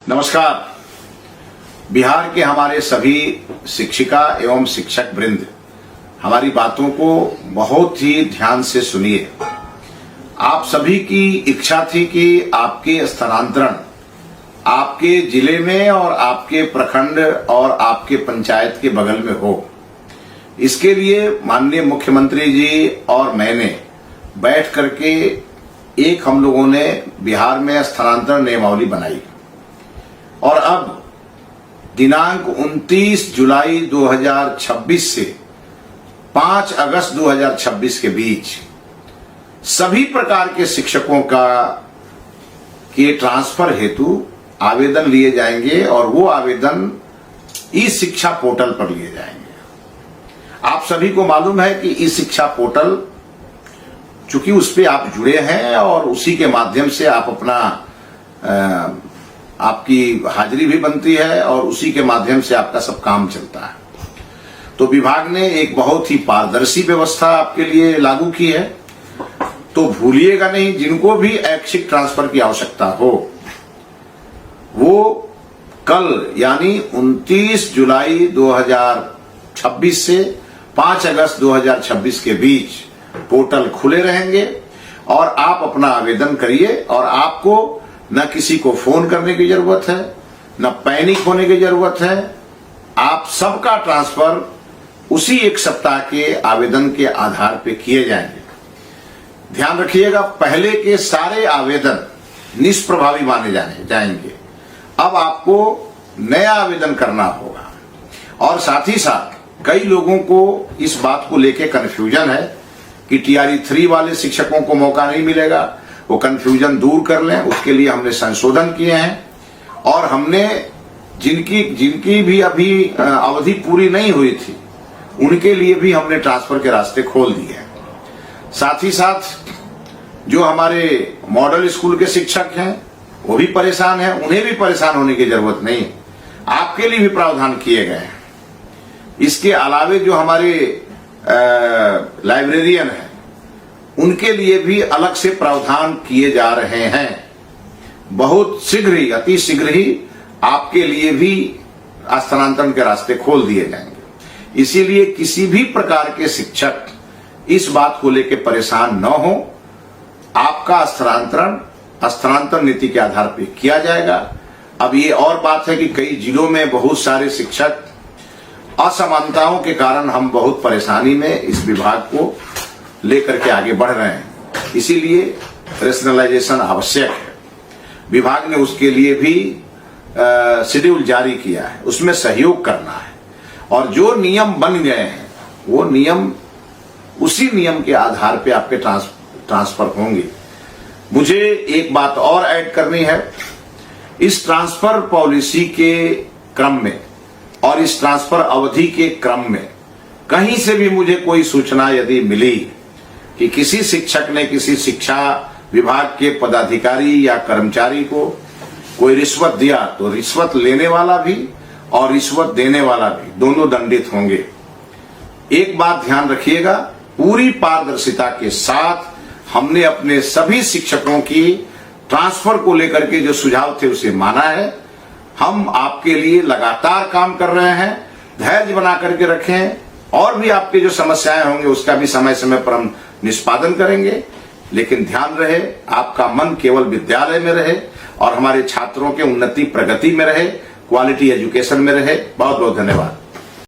नमस्कार। बिहार के हमारे सभी शिक्षिका एवं शिक्षक वृंद हमारी बातों को बहुत ही ध्यान से सुनिए। आप सभी की इच्छा थी कि आपके स्थानांतरण आपके जिले में और आपके प्रखंड और आपके पंचायत के बगल में हो। इसके लिए माननीय मुख्यमंत्री जी और मैंने बैठ करके एक हम लोगों ने बिहार में स्थानांतरण नियमावली बनाई और अब दिनांक 29 जुलाई 2026 से 5 अगस्त 2026 के बीच सभी प्रकार के शिक्षकों के ट्रांसफर हेतु आवेदन लिए जाएंगे और वो आवेदन ई शिक्षा पोर्टल पर लिए जाएंगे। आप सभी को मालूम है कि ई शिक्षा पोर्टल चूंकि उस पे आप जुड़े हैं और उसी के माध्यम से आप अपना आपकी हाजिरी भी बनती है और उसी के माध्यम से आपका सब काम चलता है। तो विभाग ने एक बहुत ही पारदर्शी व्यवस्था आपके लिए लागू की है। तो भूलिएगा नहीं, जिनको भी ऐच्छिक ट्रांसफर की आवश्यकता हो वो कल यानी 29 जुलाई 2026 से 5 अगस्त 2026 के बीच पोर्टल खुले रहेंगे और आप अपना आवेदन करिए। और आपको न किसी को फोन करने की जरूरत है, न पैनिक होने की जरूरत है। आप सबका ट्रांसफर उसी एक सप्ताह के आवेदन के आधार पर किए जाएंगे। ध्यान रखिएगा, पहले के सारे आवेदन निष्प्रभावी माने जाएंगे। अब आपको नया आवेदन करना होगा। और साथ ही साथ कई लोगों को इस बात को लेकर कंफ्यूजन है कि टीआरई 3 वाले शिक्षकों को मौका नहीं मिलेगा। वो कंफ्यूजन दूर कर लें, उसके लिए हमने संशोधन किए हैं और हमने जिनकी भी अभी अवधि पूरी नहीं हुई थी उनके लिए भी हमने ट्रांसफर के रास्ते खोल दिए हैं। साथ ही साथ जो हमारे मॉडल स्कूल के शिक्षक हैं वो भी परेशान हैं, उन्हें भी परेशान होने की जरूरत नहीं, आपके लिए भी प्रावधान किए गए हैं। इसके अलावे जो हमारे लाइब्रेरियन हैं उनके लिए भी अलग से प्रावधान किए जा रहे हैं। बहुत शीघ्र ही, अति शीघ्र ही आपके लिए भी स्थानांतरण के रास्ते खोल दिए जाएंगे। इसीलिए किसी भी प्रकार के शिक्षक इस बात को लेकर परेशान न हो। आपका स्थानांतरण नीति के आधार पर किया जाएगा। अब ये और बात है कि कई जिलों में बहुत सारे शिक्षक असमानताओं के कारण हम बहुत परेशानी में इस विभाग को लेकर के आगे बढ़ रहे हैं। इसीलिए रेशनलाइजेशन आवश्यक है। विभाग ने उसके लिए भी शेड्यूल जारी किया है, उसमें सहयोग करना है और जो नियम बन गए हैं वो नियम उसी नियम के आधार पे आपके ट्रांसफर होंगे। मुझे एक बात और ऐड करनी है। इस ट्रांसफर पॉलिसी के क्रम में और इस ट्रांसफर अवधि के क्रम में कहीं से भी मुझे कोई सूचना यदि मिली कि किसी शिक्षक ने किसी शिक्षा विभाग के पदाधिकारी या कर्मचारी को कोई रिश्वत दिया तो रिश्वत लेने वाला भी और रिश्वत देने वाला भी दोनों दंडित होंगे। एक बात ध्यान रखिएगा, पूरी पारदर्शिता के साथ हमने अपने सभी शिक्षकों की ट्रांसफर को लेकर के जो सुझाव थे उसे माना है। हम आपके लिए लगातार काम कर रहे हैं। धैर्य बना करके रखें और भी आपके जो समस्याएं होंगे उसका भी समय समय पर हम निष्पादन करेंगे। लेकिन ध्यान रहे, आपका मन केवल विद्यालय में रहे और हमारे छात्रों के उन्नति प्रगति में रहे, क्वालिटी एजुकेशन में रहे। बहुत बहुत धन्यवाद।